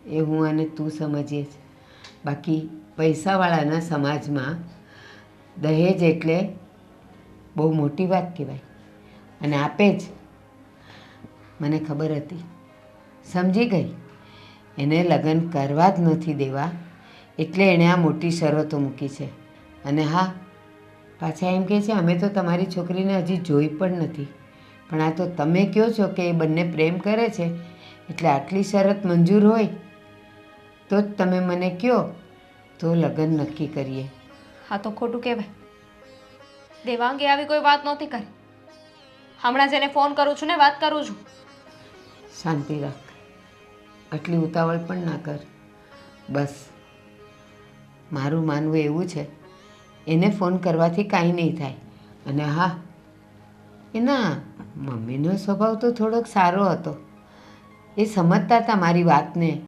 એ હું અને તું સમજીએ છે. બાકી પૈસાવાળાના સમાજમાં દહેજ એટલે બહુ મોટી વાત કહેવાય. અને આપે જ. મને ખબર હતી, સમજી ગઈ. એને લગ્ન કરવા જ નથી દેવા, એટલે એણે આ મોટી શરતો મૂકી છે. અને હા, પાછા એમ કહે છે અમે તો તમારી છોકરીને હજી જોઈ પણ નથી. પણ આ તો તમે કહો છો કે એ બંને પ્રેમ કરે છે, એટલે આટલી શરત મંજૂર હોય તો જ તમે મને કહો તો લગ્ન નક્કી કરીએ. હા તો ખોટું કહેવાય. દેવાંગે આવી કોઈ વાત નહોતી કરી. હમણાં જ એને ફોન કરું છું ને વાત કરું છું. શાંતિ રાખ, આટલી ઉતાવળ પણ ના કર. બસ મારું માનવું એવું છે, એને ફોન કરવાથી કાંઈ નહીં થાય. અને હા, એના મમ્મીનો સ્વભાવ તો થોડોક સારો હતો. એ સમજતા હતા મારી વાતને.